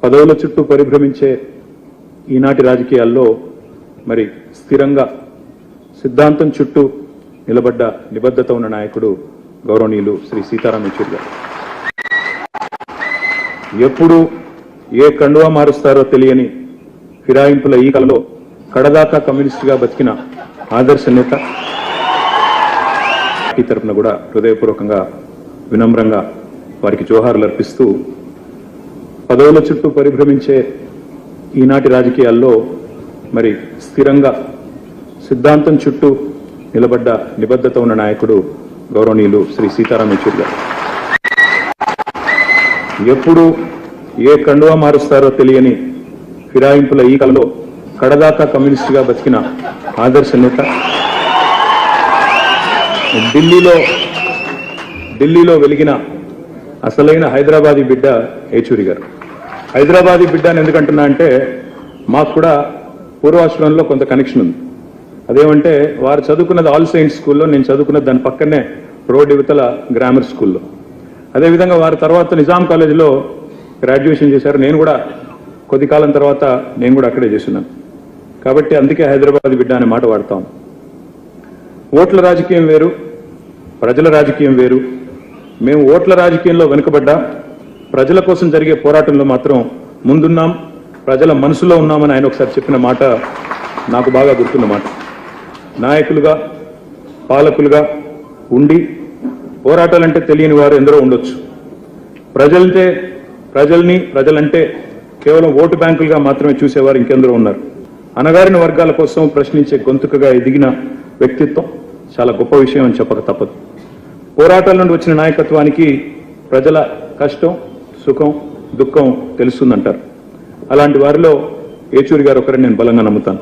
పదవుల చుట్టూ పరిభ్రమించే ఈనాటి రాజకీయాల్లో మరి స్థిరంగా సిద్ధాంతం చుట్టూ నిలబడ్డ నిబద్ధత ఉన్న నాయకుడు గౌరవనీయులు శ్రీ సీతారాం యెచూరి గారు. ఎప్పుడు ఏ కండువా మారుస్తారో తెలియని ఫిరాయింపుల ఈ కలలో కడదాకా కమ్యూనిస్టుగా బతికిన ఆదర్శ నేత. ఈ తరపున కూడా హృదయపూర్వకంగా వినమ్రంగా వారికి జోహార్లు అర్పిస్తూ పదవుల చుట్టూ పరిభ్రమించే ఈనాటి రాజకీయాల్లో మరి స్థిరంగా సిద్ధాంతం చుట్టూ నిలబడ్డ నిబద్ధత ఉన్న నాయకుడు గౌరవనీయులు శ్రీ సీతారాం యెచూరి గారు. ఎప్పుడు ఏ కండువా మారుస్తారో తెలియని ఫిరాయింపుల ఈ కలలో కడదాకా కమ్యూనిస్టుగా బతికిన ఆదర్శ నేత. ఢిల్లీలో వెలిగిన అసలైన హైదరాబాదీ బిడ్డ యెచూరి గారు. హైదరాబాదీ బిడ్డ అని ఎందుకంటున్నా అంటే మాకు కూడా పూర్వాశ్రమంలో కొంత కనెక్షన్ ఉంది. అదేమంటే వారు చదువుకున్నది ఆల్ సెయింట్స్ స్కూల్లో, నేను చదువుకున్నది దాని పక్కనే రోడ్ యువతల గ్రామర్ స్కూల్లో. అదేవిధంగా వారి తర్వాత నిజాం కాలేజీలో గ్రాడ్యుయేషన్ చేశారు. నేను కూడా కొద్ది కాలం తర్వాత నేను కూడా అక్కడే చేస్తున్నాను. కాబట్టి అందుకే హైదరాబాద్ బిడ్డ అనే మాట వాడతాం. ఓట్ల రాజకీయం వేరు, ప్రజల రాజకీయం వేరు. మేము ఓట్ల రాజకీయంలో వెనుకబడ్డా ప్రజల కోసం జరిగే పోరాటంలో మాత్రం ముందున్నాం, ప్రజల మనసులో ఉన్నామని ఆయన ఒకసారి చెప్పిన మాట నాకు బాగా గుర్తున్న మాట. నాయకులుగా పాలకులుగా ఉండి పోరాటాలంటే తెలియని వారు ఎందరో ఉండొచ్చు. ప్రజలంటే కేవలం ఓటు బ్యాంకులుగా మాత్రమే చూసేవారు ఇంకెందరో ఉన్నారు. అణగారిన వర్గాల కోసం ప్రశ్నించే గొంతుకగా ఎదిగిన వ్యక్తిత్వం చాలా గొప్ప విషయం అని చెప్పక తప్పదు. పోరాటాల నుండి వచ్చిన నాయకత్వానికి ప్రజల కష్టం, సుఖం, దుఃఖం తెలుస్తుందంటారు. అలాంటి వారిలో యెచూరి గారు ఒకరిని నేను బలంగా నమ్ముతాను.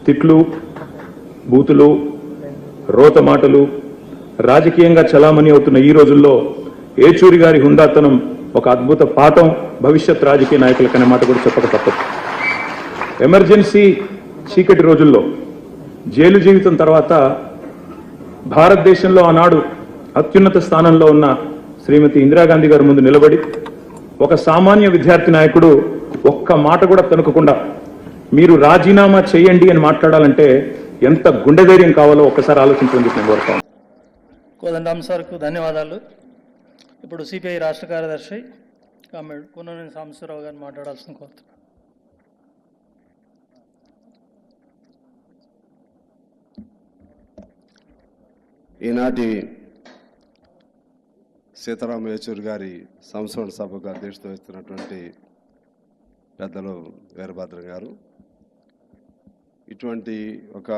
తిట్లు, బూతులు, రోత మాటలు రాజకీయంగా చలామణి అవుతున్న ఈ రోజుల్లో యెచూరి గారి హుందాతనం ఒక అద్భుత పాఠం భవిష్యత్ రాజకీయ నాయకులకనే మాట కూడా చెప్పక తప్పదు. ఎమర్జెన్సీ చీకటి రోజుల్లో జైలు జీవితం తర్వాత భారతదేశంలో ఆనాడు అత్యున్నత స్థానంలో ఉన్న శ్రీమతి ఇందిరాగాంధీ గారి ముందు నిలబడి ఒక సామాన్య విద్యార్థి నాయకుడు ఒక్క మాట కూడా తణుకకుండా మీరు రాజీనామా చేయండి అని మాట్లాడాలంటే ఎంత గుండె ధైర్యం కావాలో ఒక్కసారి ఆలోచించమని చెప్పి నేను కోరుతాను. కోదండరాం సార్కు ధన్యవాదాలు. ఇప్పుడు సిపిఐ రాష్ట్ర కార్యదర్శి కామ్రేడ్ కూననేని సాంబశివరావు గారిని మాట్లాడాల్సిన కోరుతున్నాను. ఈనాటి సీతారాం యెచూరి గారి సంస్మరణ సభకు అధ్యక్షత వహిస్తున్నటువంటి పెద్దలు వీరభద్రం గారు, ఇటువంటి ఒక